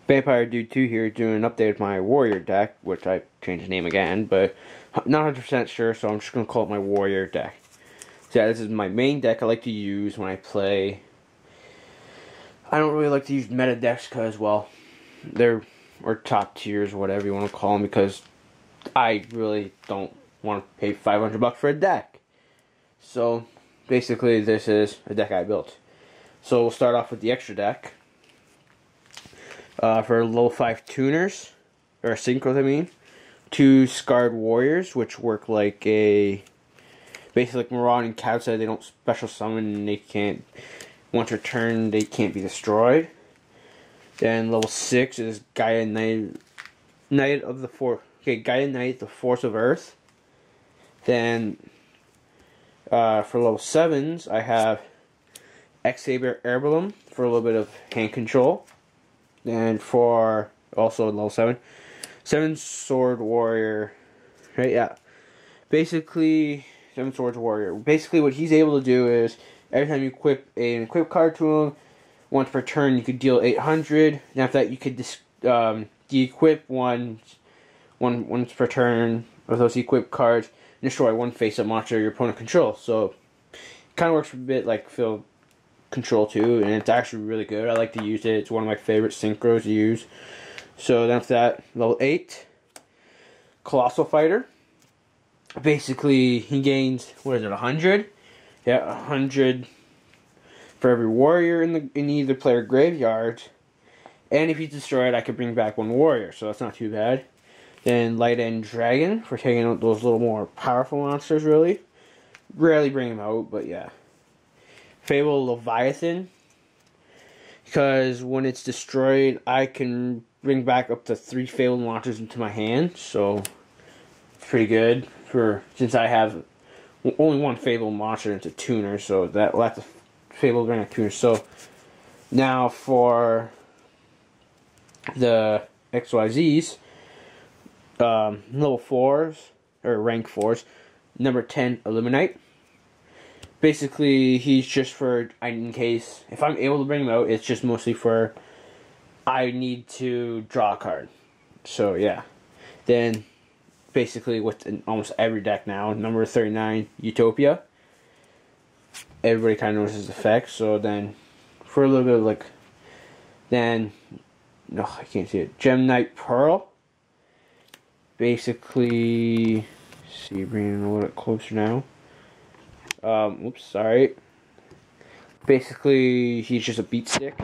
Vampire Dude 2 here doing an update of my Warrior deck, which I changed the name again, but not 100% sure, so I'm just going to call it my Warrior deck. So yeah, this is my main deck I like to use when I play. I don't really like to use meta decks because, well, they're or top tiers, whatever you want to call them, because I really don't want to pay $500 for a deck. So basically, this is a deck I built. So we'll start off with the extra deck. For level 5 tuners, or synchros I mean, 2 Scarred Warriors, which work like a, basically like Marauding Cats, they don't special summon and they can't, once returned, they can't be destroyed. Then level 6 is Gaia Knight of the Gaia Knight, the Force of Earth. Then, for level 7s, I have X-Saber Emblem for a little bit of hand control. And for also level 7 Sword Warrior, right? Yeah, basically 7 Swords Warrior. Basically, what he's able to do is every time you equip an equip card to him, once per turn you could deal 800. And after that, you could de-equip once per turn of those equip cards and destroy one face-up monster your opponent controls. So, it kind of works a bit like Phil Control 2, and it's actually really good. I like to use it. It's one of my favorite synchros to use. So then after that, level 8, Colossal Fighter. Basically, he gains, what is it, 100? Yeah, 100 for every warrior in either player graveyard. And if he's destroyed, I could bring back 1 warrior, so that's not too bad. Then Light End Dragon, for taking out those little more powerful monsters, really. Rarely bring him out, but yeah. Fable Leviathan, because when it's destroyed, I can bring back up to 3 Fable monsters into my hand, so it's pretty good since I have only 1 Fable monster into tuner, so that's a Fable bring a tuner. So now for the XYZs, level 4s or rank 4s, number 10 Illuminate. Basically, he's just for, in case, if I'm able to bring him out, it's just mostly for, I need to draw a card. So, yeah. Then, basically, with almost every deck now, number 39, Utopia. Everybody kind of knows his effect, so then, for a little bit of, like, then, no, I can't see it, Gem Knight Pearl. Basically, see, bringing it a little bit closer now. Oops, sorry. Basically, he's just a beat stick.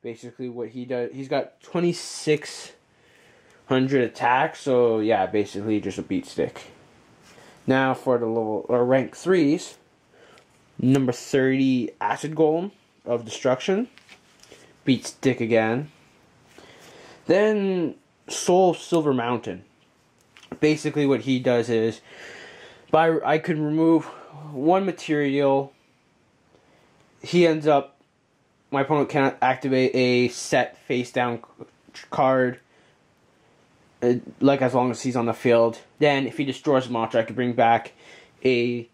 Basically, what he does, he's got 2,600 attack, so yeah, basically just a beat stick. Now for the level, or rank 3s, number 30, Acid Golem of Destruction. Beat stick again. Then, Soul of Silver Mountain. Basically, what he does is, I could remove 1 material. He ends up, my opponent cannot activate a set face down card, like as long as he's on the field. Then if he destroys a monster, I could bring back 1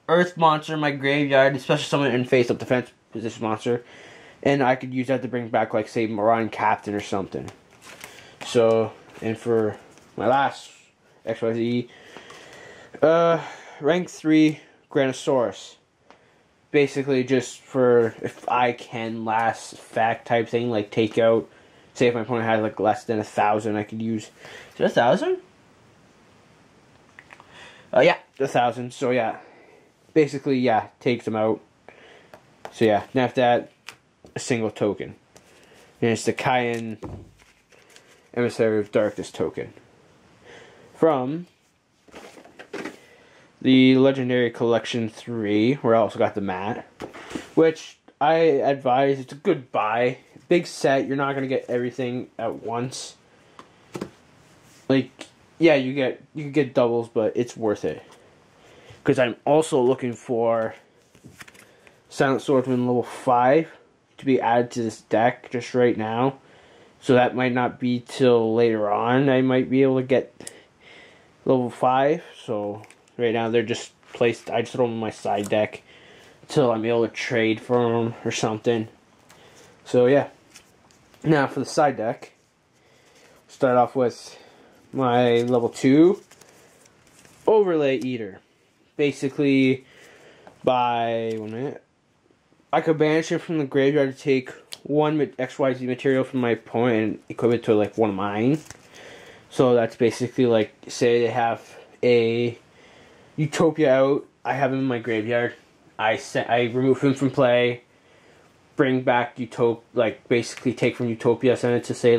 earth monster in my graveyard, especially someone in face up defense position monster, and I could use that to bring back, like, say, Marauding Captain or something. So, and for my last XYZ, rank 3 Granosaurus. Basically just for if I can last effect type thing, like take out, say if my opponent has like less than 1,000, I could use, is it 1,000? Yeah, 1,000, so yeah. Basically, yeah, takes them out. So yeah, and after that, a single token. And it's the Cayenne Emissary of Darkness token. From the Legendary Collection 3, where I also got the mat, which I advise, it's a good buy. Big set, you're not going to get everything at once. Like, yeah, you can get doubles, but it's worth it. Because I'm also looking for Silent Swordsman level 5 to be added to this deck just right now. So that might not be till later on. I might be able to get level 5. So right now they're just placed. I just throw them in my side deck until I'm able to trade for them or something. So yeah. Now for the side deck, start off with my level 2 Overlay Eater. Basically, by 1 minute, I could banish it from the graveyard to take one XYZ material from my opponent and equip it to like one of mine. So that's basically like, say they have a Utopia out, I have him in my graveyard, I remove him from play, bring back like basically take from Utopia, send it to say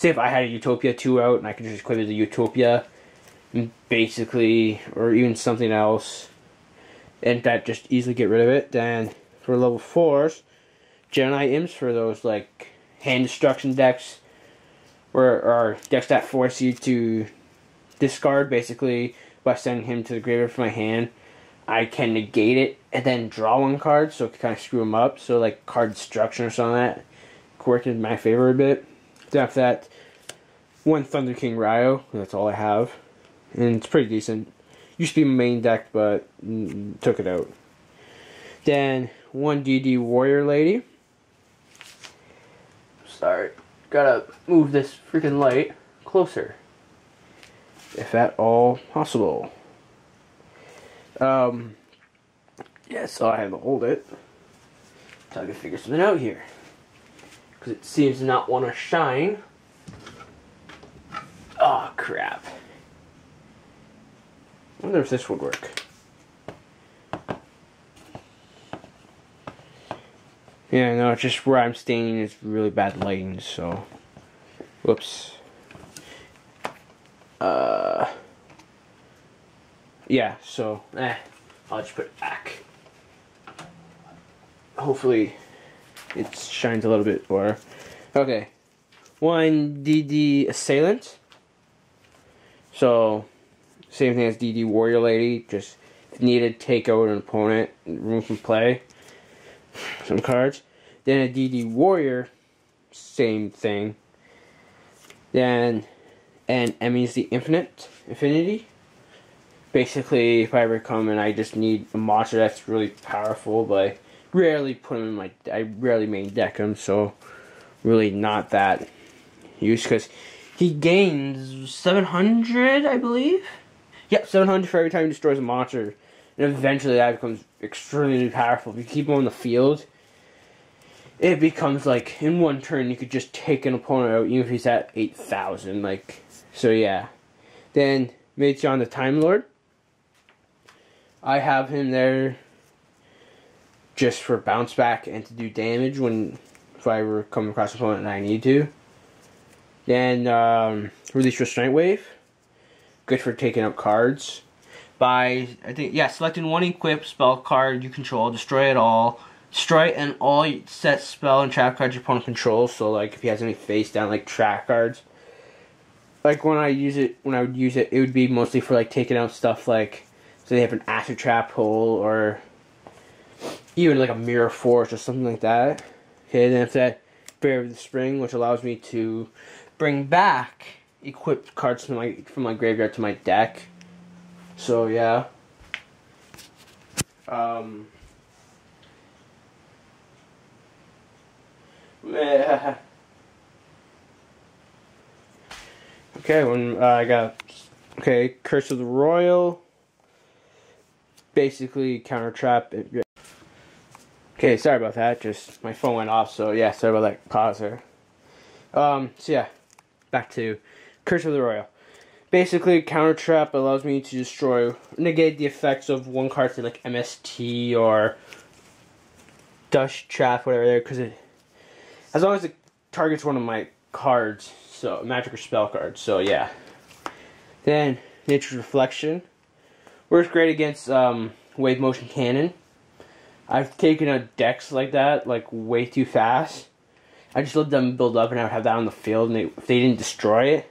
if I had a Utopia 2 out and I could just equip it to Utopia, and basically, or even something else, and that just easily get rid of it. Then for level 4s, Gemini Imps for those like hand destruction decks, or decks that force you to discard basically by sending him to the graveyard from my hand. I can negate it and then draw one card, so it can kind of screw him up. So like card destruction or something like that worked in my favor a bit. Then after that, one Thunder King Ryo. That's all I have, and it's pretty decent. Used to be my main deck, but took it out. Then one DD Warrior Lady. Sorry, gotta move this freaking light closer, if at all possible. Yeah, so I had to hold it until I can figure something out here, because it seems to not want to shine. Oh crap. I wonder if this would work. Yeah, no, it's just where I'm standing is really bad lighting, so whoops. Yeah, so I'll just put it back. Hopefully it shines a little bit more. Okay. One DD Assailant. So same thing as DD Warrior Lady, just if needed, take out an opponent, remove from play some cards. Then a DD Warrior, same thing. Then an Emmy's the Infinity. Basically, if I ever come and I just need a monster that's really powerful, but I rarely put him in I rarely main deck him, so really not that use, because he gains 700, I believe? Yep, 700 for every time he destroys a monster. And eventually that becomes extremely powerful. If you keep him on the field, it becomes like, in one turn, you could just take an opponent out, even if he's at 8,000. Like, so yeah. Then, Meiteon the Time Lord. I have him there just for bounce back and to do damage if I ever come across an opponent that I need to. Then, Release Restraint Wave. Good for taking out cards. Selecting one equipped spell card you control, destroy it all. Destroy and all set spell and trap cards your opponent controls. So, like, if he has any face down, like, trap cards. Like, when I would use it, it would be mostly for, like, taking out stuff like, so they have an Acid Trap hole, or even, like, a Mirror Force or something like that. Okay, then after that, Bear of the Spring, which allows me to bring back equipped cards from my graveyard to my deck. So, yeah. Okay, I got Curse of the Royal. Basically, counter trap. Okay, sorry about that. Just my phone went off, so yeah, sorry about that pause there. So yeah, back to Curse of the Royal. Basically, counter trap allows me to negate the effects of one card, say like MST or Dust Trap, whatever. Because as long as it targets one of my cards, so magic or spell cards. So yeah. Then Nature's Reflection works great against Wave Motion Cannon. I've taken out decks like that like way too fast. I just let them build up, and I would have that on the field, and if they didn't destroy it,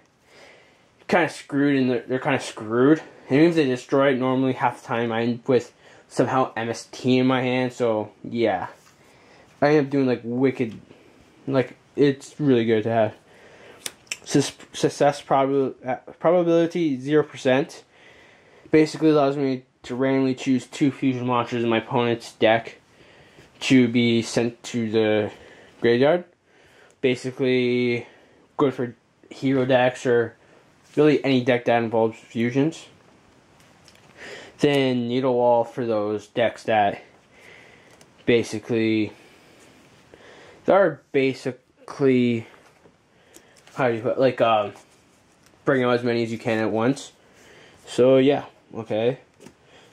kind of screwed, and they're kind of screwed. And even if they destroy it, normally half the time I end with somehow MST in my hand. So yeah, I end up doing like wicked, like it's really good to have. Success probability 0%. Basically allows me to randomly choose 2 fusion monsters in my opponent's deck to be sent to the graveyard. Basically, good for hero decks or really any deck that involves fusions. Then Needle Wall for those decks that basically how do you put, like, bring out as many as you can at once. So yeah, okay.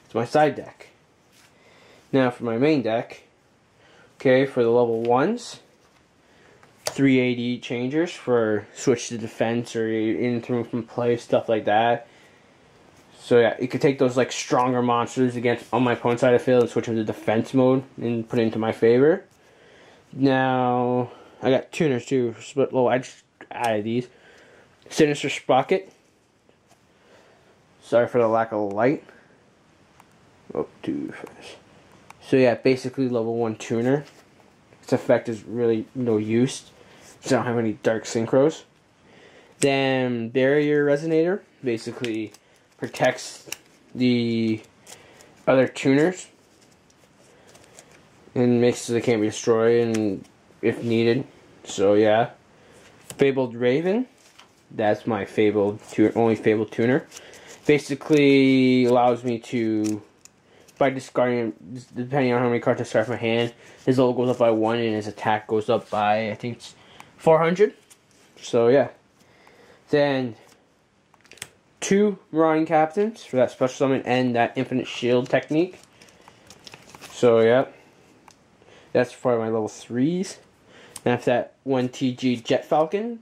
It's my side deck. Now for my main deck, okay, for the level 1s, 380 changers for switch to defense or in from play, stuff like that. So yeah, you could take those like stronger monsters against on my opponent's side of the field and switch them to defense mode and put it into my favor. Now I got tuners too, but I just added these. Sinister Sprocket. Sorry for the lack of light. Oh, 2 first. So yeah, basically level 1 tuner. Its effect is really no use. So I don't have any dark synchros. Then Barrier Resonator basically protects the other tuners and makes so they can't be destroyed and if needed. So yeah. Fabled Raven. That's my only fabled tuner. Basically allows me to, by discarding, depending on how many cards I start from my hand, his level goes up by 1 and his attack goes up by, I think it's 400. So yeah. Then 2 Marauding Captains for that special summon and that infinite shield technique. So yeah. That's for my level 3s. And after that, 1 TG Jet Falcon.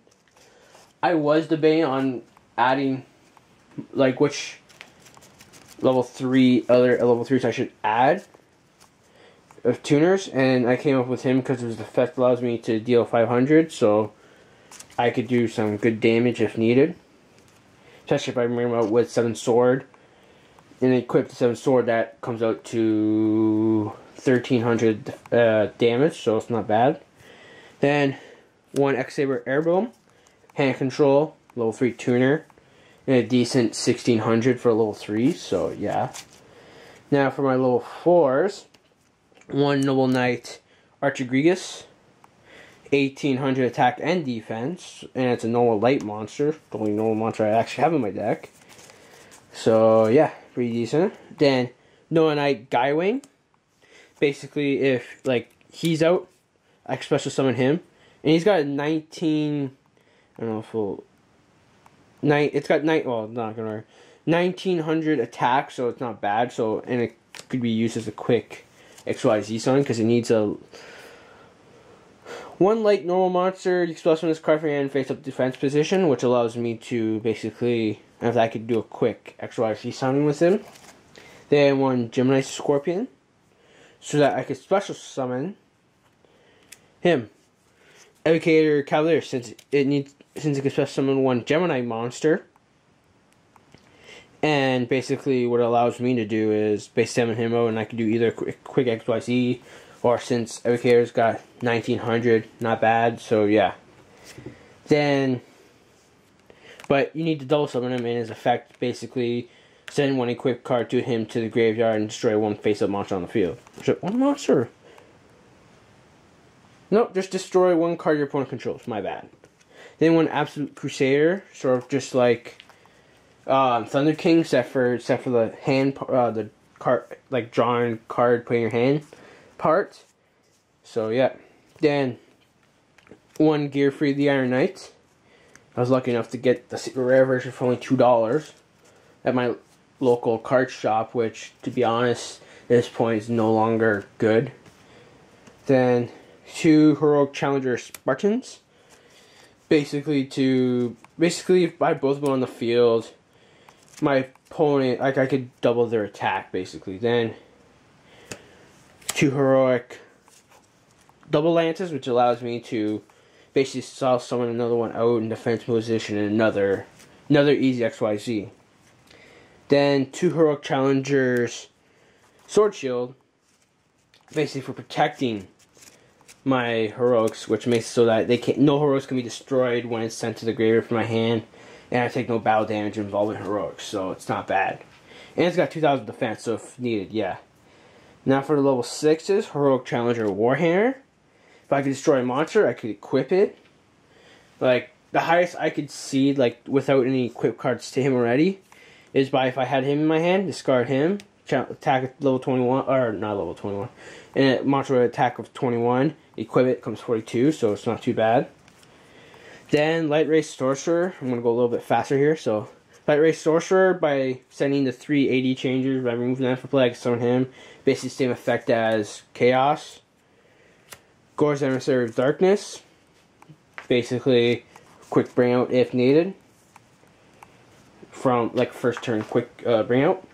I was debating on adding, like, which level 3s I should add of tuners, and I came up with him because his effect allows me to deal 500, so I could do some good damage if needed. Especially if I bring him out with 7 sword, and equip the 7 sword, that comes out to 1300 damage, so it's not bad. Then 1 X-Saber Airboom, hand control, level 3 tuner, and a decent 1600 for level 3, so yeah. Now for my level 4s, 1 Noble Knight Archegregus, 1800 attack and defense, and it's a normal light monster, the only normal monster I actually have in my deck. So yeah, pretty decent. Then Noble Knight Guywing, basically if like he's out, I can special summon him, and he's got a 19. I don't know if we'll. It's got well, not gonna work. 1900 attack, so it's not bad. So and it could be used as a quick XYZ summon because it needs a 1 light normal monster. You can special summon this card from your hand face up defense position, which allows me to basically, after I could do a quick XYZ summon with him. Then 1 Gemini Scorpion, so that I could special summon him. Educator Cavalier, since it can special summon 1 Gemini monster. And basically what it allows me to do is basically summon him out, and I can do either quick XYZ, or since Educator's got 1900, not bad, so yeah. Then, but you need to double summon him, and his effect basically send 1 equipped card to him to the graveyard and destroy 1 face-up monster on the field. Is it 1 monster? Nope, just destroy 1 card your opponent controls. My bad. Then 1 Absolute Crusader, sort of just like Thunder King, except for the hand, the card, like drawing card, putting your hand part. So yeah. Then 1 Gear Free the Iron Knight. I was lucky enough to get the super rare version for only $2 at my local card shop, which, to be honest, at this point is no longer good. Then 2 Heroic Challenger Spartans. Basically if I both of them on the field, my opponent, like, I could double their attack, basically. Then 2 Heroic Double Lances, which allows me to basically solve summon another one out in defense position and another easy XYZ. Then 2 Heroic Challengers Sword Shield, basically for protecting my heroics, which makes it so that no heroics can be destroyed when it's sent to the graveyard from my hand, and I take no battle damage involving heroics, so it's not bad. And it's got 2000 defense, so if needed, yeah. Now for the level 6s, Heroic Challenger Warhammer. If I could destroy a monster, I could equip it. Like, the highest I could see, like, without any equip cards to him already, is by, if I had him in my hand, discard him, attack at level 21, or not level 21, and a monster with an attack of 21, equip it, comes 42, so it's not too bad. Then, Light Ray Sorcerer, I'm going to go a little bit faster here, so, Light Ray Sorcerer, by sending the 3 AD changers, by removing them for play, I can summon him, basically the same effect as Chaos. Gore's Emissary of Darkness, basically, quick bring out if needed. From, like, first turn quick bring out.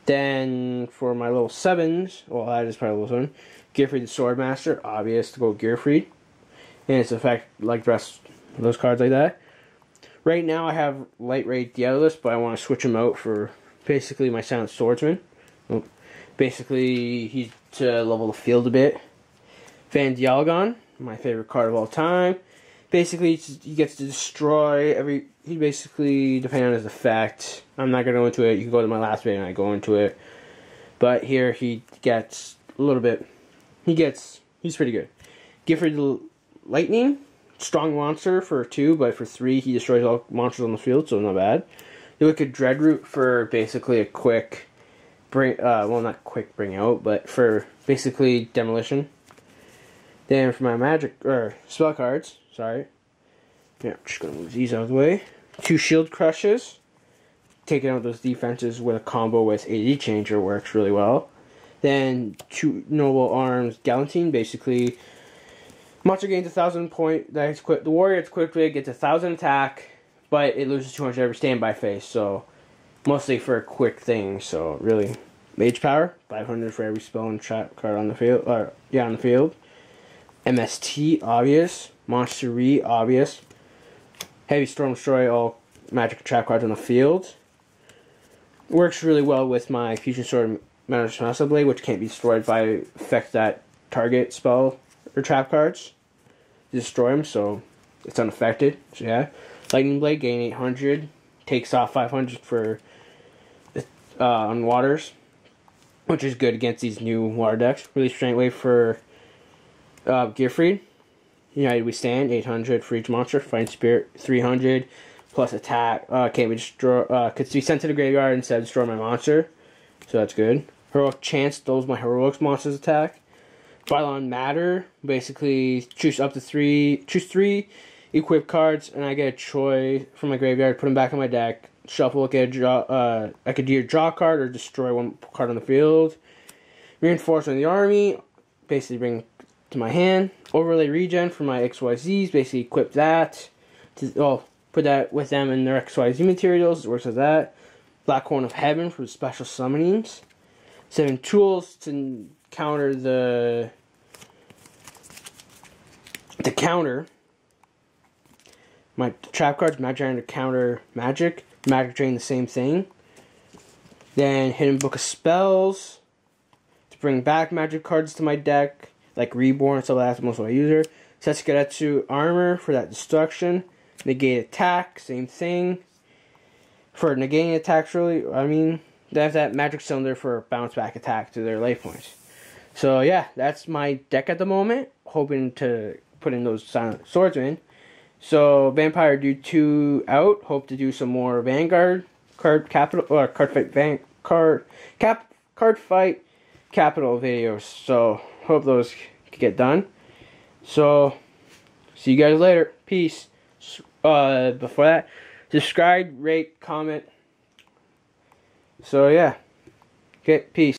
Then, for my level 7s, well, that is probably level 7, Gearfried the Swordmaster, obvious to go Gearfried. And its effect, like the rest of those cards like that. Right now, I have Light Ray Diabolus, but I want to switch him out for, basically, my Silent Swordsman. Basically, he's to level the field a bit. Van Dialgon, my favorite card of all time. Basically, he gets to destroy every... He basically, depending on his effect... I'm not going to go into it. You can go to my last video and I go into it. But here, he gets a little bit... He's pretty good. Gifford the Lightning. Strong monster for 2, but for 3, he destroys all monsters on the field, so not bad. You look at Dreadroot for basically a quick... well, not quick bring out, but for basically demolition. Then for my magic... spell cards... Sorry. Yeah, I'm just going to move these out of the way. 2 Shield Crushes. Taking out those defenses with a combo with AD Changer works really well. Then 2 Noble Arms Galantine. Basically, monster gains 1,000 point. That's quick. The warrior it's quickly gets 1,000 attack, but it loses 200 every standby phase. So, mostly for a quick thing. So, really. Mage Power. 500 for every spell and trap card on the field. On the field. MST, obvious. Monstery, obvious. Heavy Storm, destroy all magic trap cards on the field. Works really well with my Fusion Sword Magic Blade, which can't be destroyed by effect that target spell or trap cards. Destroy them, so it's unaffected. So yeah. Lightning Blade, gain 800. Takes off 500 for on waters, which is good against these new water decks. Really Strength Wave for Gearfried. United We Stand, 800 for each monster. Fighting Spirit, 300 plus attack. Can't be destroy. Could be sent to the graveyard instead of destroy my monster, so that's good. Heroic Chance, those my heroics monsters attack. Bylon Matter, basically choose up to 3. Choose 3 equip cards, and I get a choice from my graveyard. Put them back on my deck. Shuffle, get a draw. I could either draw a card or destroy 1 card on the field. Reinforcement of the army, basically bring to my hand. Overlay Regen for my XYZs, basically equip that to put that with them in their XYZ materials. It works as that. Black Horn of Heaven for special summonings. 7 tools to counter the counter my trap cards. Magic Iron to counter magic. Magic Drain, the same thing. Then Hidden Book of Spells to bring back magic cards to my deck, like Reborn, so that's most of my user. Setsugaretsu Armor for that destruction. Negate attack, same thing. For negating attacks, really, I mean, they have that magic cylinder for bounce back attack to their life points. So yeah, that's my deck at the moment. Hoping to put in those Silent Swordsmen. So Vampire do 2 out. Hope to do some more Vanguard card fight capital videos. So hope those can get done. So see you guys later. Peace. Before that, subscribe, rate, comment. So yeah. Okay, peace.